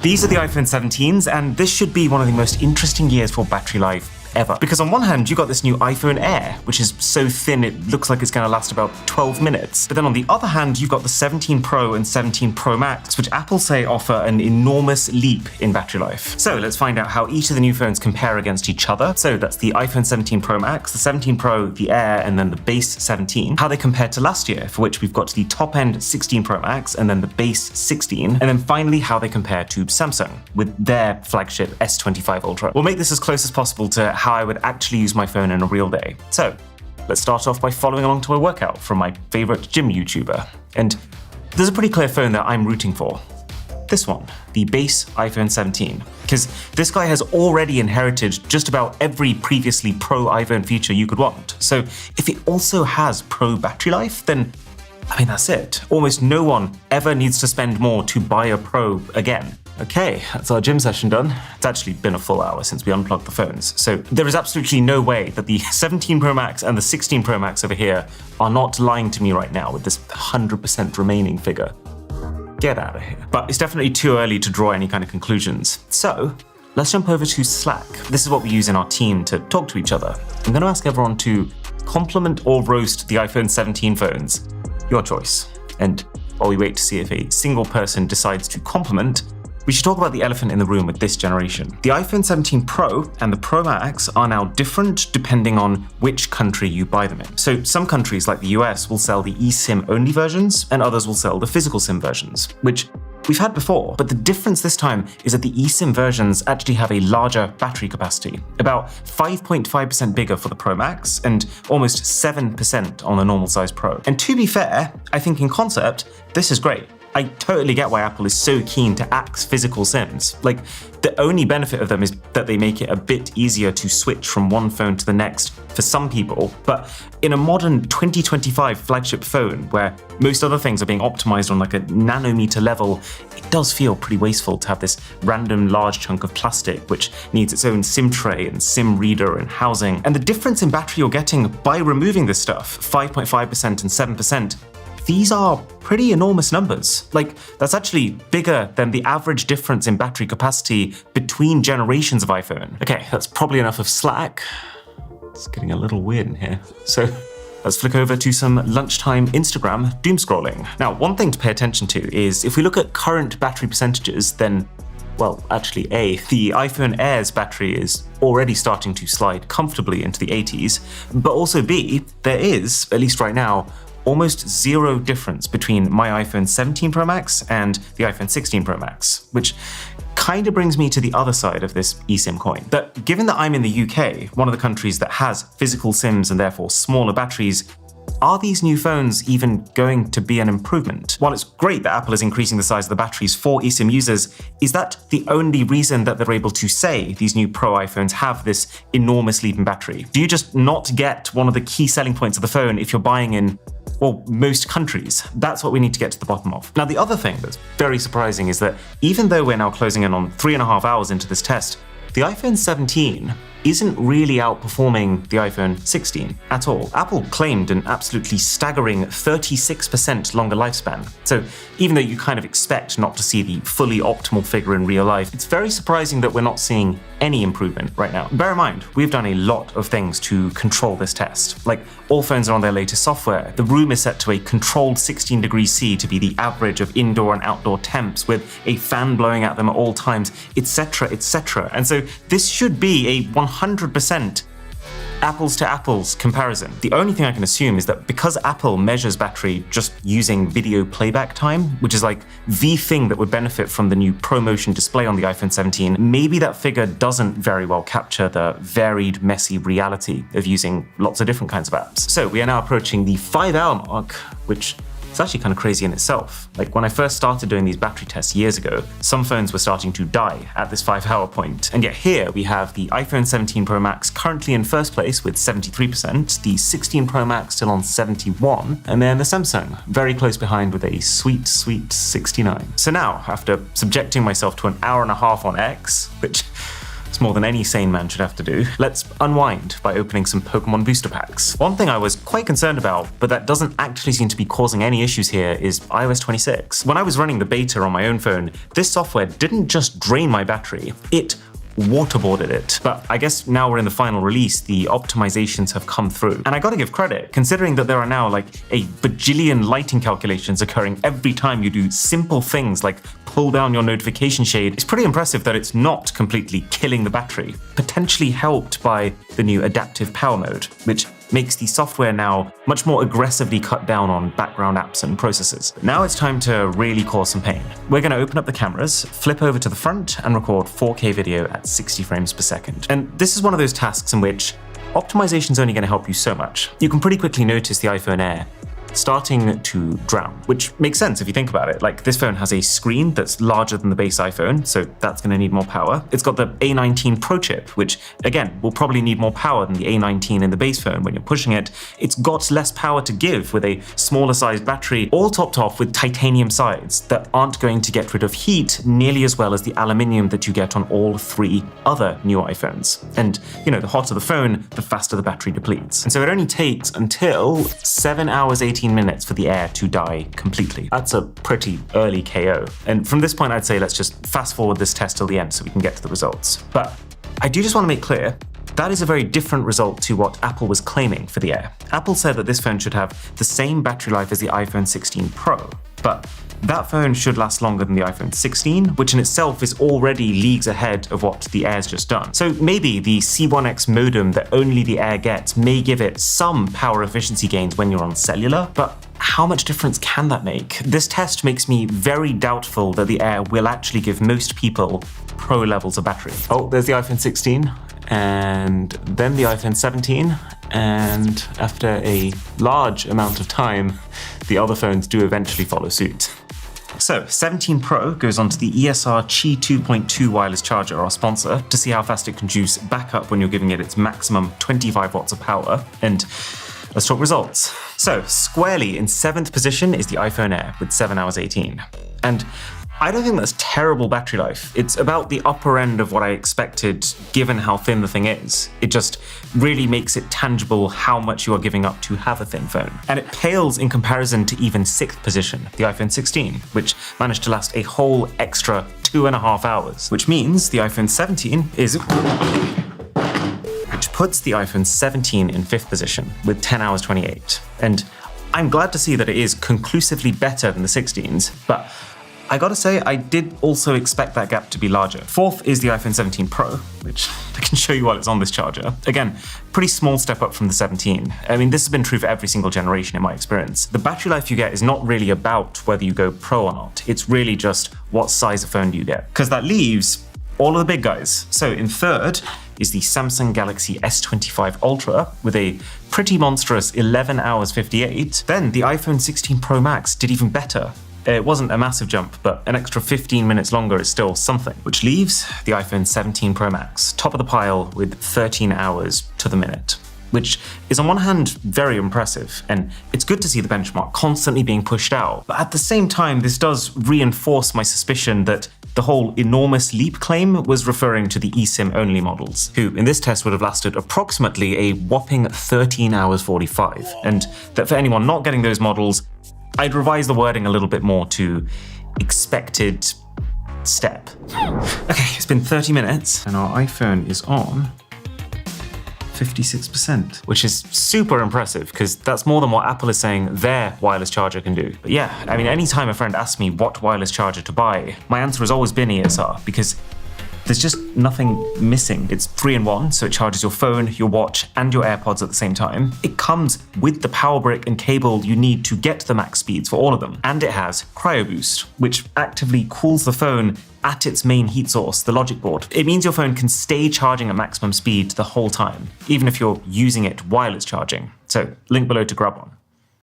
These are the iPhone 17s, and this should be one of the most interesting years for battery life ever. Because on one hand, you got this new iPhone Air, which is so thin it looks like it's going to last about 12 minutes. But then on the other hand, you've got the 17 Pro and 17 Pro Max, which Apple say offer an enormous leap in battery life. So let's find out how each of the new phones compare against each other. So that's the iPhone 17 Pro Max, the 17 Pro, the Air, and then the base 17. How they compare to last year, for which we've got the top-end 16 Pro Max, and then the base 16. And then finally, how they compare to Samsung with their flagship S25 Ultra. We'll make this as close as possible to how I would actually use my phone in a real day. So let's start off by following along to a workout from my favorite gym YouTuber. And there's a pretty clear phone that I'm rooting for. This one, the base iPhone 17. Because this guy has already inherited just about every previously pro iPhone feature you could want. So if it also has pro battery life, then I mean, that's it. Almost no one ever needs to spend more to buy a Pro again. Okay, that's our gym session done. It's actually been a full hour since we unplugged the phones. So there is absolutely no way that the 17 Pro Max and the 16 Pro Max over here are not lying to me right now with this 100% remaining figure. Get out of here. But it's definitely too early to draw any kind of conclusions. So let's jump over to Slack. This is what we use in our team to talk to each other. I'm going to ask everyone to compliment or roast the iPhone 17 phones. Your choice. And while we wait to see if a single person decides to compliment, we should talk about the elephant in the room with this generation. The iPhone 17 Pro and the Pro Max are now different depending on which country you buy them in. So some countries like the US will sell the eSIM only versions and others will sell the physical SIM versions, which we've had before, but the difference this time is that the eSIM versions actually have a larger battery capacity, about 5.5% bigger for the Pro Max and almost 7% on the normal size Pro. And to be fair, I think in concept, this is great. I totally get why Apple is so keen to axe physical SIMs. Like, the only benefit of them is that they make it a bit easier to switch from one phone to the next for some people. But in a modern 2025 flagship phone, where most other things are being optimized on like a nanometer level, it does feel pretty wasteful to have this random large chunk of plastic, which needs its own SIM tray and SIM reader and housing. And the difference in battery you're getting by removing this stuff, 5.5% and 7%, these are pretty enormous numbers. Like, that's actually bigger than the average difference in battery capacity between generations of iPhone. Okay, that's probably enough of Slack. It's getting a little weird in here. So let's flick over to some lunchtime Instagram doom scrolling. Now, one thing to pay attention to is if we look at current battery percentages, then well, actually A, the iPhone Air's battery is already starting to slide comfortably into the 80s, but also B, there is, at least right now, almost zero difference between my iPhone 17 Pro Max and the iPhone 16 Pro Max, which kind of brings me to the other side of this eSIM coin. That given that I'm in the UK, one of the countries that has physical SIMs and therefore smaller batteries, are these new phones even going to be an improvement? While it's great that Apple is increasing the size of the batteries for eSIM users, is that the only reason that they're able to say these new Pro iPhones have this enormous leap in battery? Do you just not get one of the key selling points of the phone if you're buying in, well, most countries? That's what we need to get to the bottom of. Now, the other thing that's very surprising is that even though we're now closing in on 3.5 hours into this test, the iPhone 17 isn't really outperforming the iPhone 16 at all. Apple claimed an absolutely staggering 36% longer lifespan. So even though you kind of expect not to see the fully optimal figure in real life, it's very surprising that we're not seeing any improvement right now. Bear in mind, we've done a lot of things to control this test. Like, all phones are on their latest software. The room is set to a controlled 16 degrees C to be the average of indoor and outdoor temps with a fan blowing at them at all times, etc., etc. And so this should be a 100% apples to apples comparison. The only thing I can assume is that because Apple measures battery just using video playback time, which is like the thing that would benefit from the new ProMotion display on the iPhone 17, maybe that figure doesn't very well capture the varied, messy reality of using lots of different kinds of apps. So we are now approaching the 5-hour mark, which it's actually kind of crazy in itself. Like, when I first started doing these battery tests years ago, some phones were starting to die at this 5-hour point. And yet here we have the iPhone 17 Pro Max currently in first place with 73%, the 16 Pro Max still on 71%, and then the Samsung very close behind with a sweet, sweet 69%. So now, after subjecting myself to an hour and a half on X, which It's more than any sane man should have to do. Let's unwind by opening some Pokemon booster packs. One thing I was quite concerned about, but that doesn't actually seem to be causing any issues here, is iOS 26. When I was running the beta on my own phone, this software didn't just drain my battery, it waterboarded it. But I guess now we're in the final release, the optimizations have come through. And I gotta give credit, considering that there are now like a bajillion lighting calculations occurring every time you do simple things like pull down your notification shade. It's pretty impressive that it's not completely killing the battery, potentially helped by the new adaptive power mode, which makes the software now much more aggressively cut down on background apps and processes. Now it's time to really cause some pain. We're going to open up the cameras, flip over to the front, and record 4K video at 60 frames per second. And this is one of those tasks in which optimization is only going to help you so much. You can pretty quickly notice the iPhone Air starting to drown, which makes sense if you think about it. Like, this phone has a screen that's larger than the base iPhone, so that's going to need more power. It's got the A19 Pro chip, which again will probably need more power than the A19 in the base phone when you're pushing it. It's got less power to give with a smaller sized battery, all topped off with titanium sides that aren't going to get rid of heat nearly as well as the aluminium that you get on all three other new iPhones. And you know, the hotter the phone, the faster the battery depletes. And so it only takes until 7 hours 18 minutes for the Air to die completely. That's a pretty early KO. And from this point, I'd say let's just fast forward this test till the end so we can get to the results. But I do just want to make clear, that is a very different result to what Apple was claiming for the Air. Apple said that this phone should have the same battery life as the iPhone 16 Pro, but that phone should last longer than the iPhone 16, which in itself is already leagues ahead of what the Air's just done. So maybe the C1X modem that only the Air gets may give it some power efficiency gains when you're on cellular, but how much difference can that make? This test makes me very doubtful that the Air will actually give most people Pro levels of battery. Oh, there's the iPhone 16, and then the iPhone 17, and after a large amount of time, the other phones do eventually follow suit. So 17 Pro goes onto the ESR Qi 2.2 wireless charger, our sponsor, to see how fast it can juice back up when you're giving it its maximum 25 watts of power. And let's talk results. So squarely in 7th position is the iPhone Air with 7 hours 18. And I don't think that's terrible battery life. It's about the upper end of what I expected given how thin the thing is. It just really makes it tangible how much you are giving up to have a thin phone. And it pales in comparison to even 6th position, the iPhone 16, which managed to last a whole extra 2.5 hours, which means the iPhone 17 is... which puts the iPhone 17 in 5th position with 10 hours 28. And I'm glad to see that it is conclusively better than the 16s, but I gotta say, I did also expect that gap to be larger. 4th is the iPhone 17 Pro, which I can show you while it's on this charger. Again, pretty small step up from the 17. I mean, this has been true for every single generation in my experience. The battery life you get is not really about whether you go Pro or not. It's really just what size of phone do you get. Because that leaves all of the big guys. So in 3rd is the Samsung Galaxy S25 Ultra with a pretty monstrous 11 hours 58. Then the iPhone 16 Pro Max did even better. It wasn't a massive jump, but an extra 15 minutes longer is still something, which leaves the iPhone 17 Pro Max top of the pile with 13 hours to the minute, which is on one hand very impressive, and it's good to see the benchmark constantly being pushed out. But at the same time, this does reinforce my suspicion that the whole enormous leap claim was referring to the eSIM-only models, who in this test would have lasted approximately a whopping 13 hours 45, and that for anyone not getting those models, I'd revise the wording a little bit more to expected step. Okay, it's been 30 minutes and our iPhone is on 56%, which is super impressive because that's more than what Apple is saying their wireless charger can do. But yeah, I mean, anytime a friend asks me what wireless charger to buy, my answer has always been ESR because there's just nothing missing. It's 3-in-1, so it charges your phone, your watch, and your AirPods at the same time. It comes with the power brick and cable you need to get the max speeds for all of them. And it has Cryo Boost, which actively cools the phone at its main heat source, the logic board. It means your phone can stay charging at maximum speed the whole time, even if you're using it while it's charging. So link below to grab one.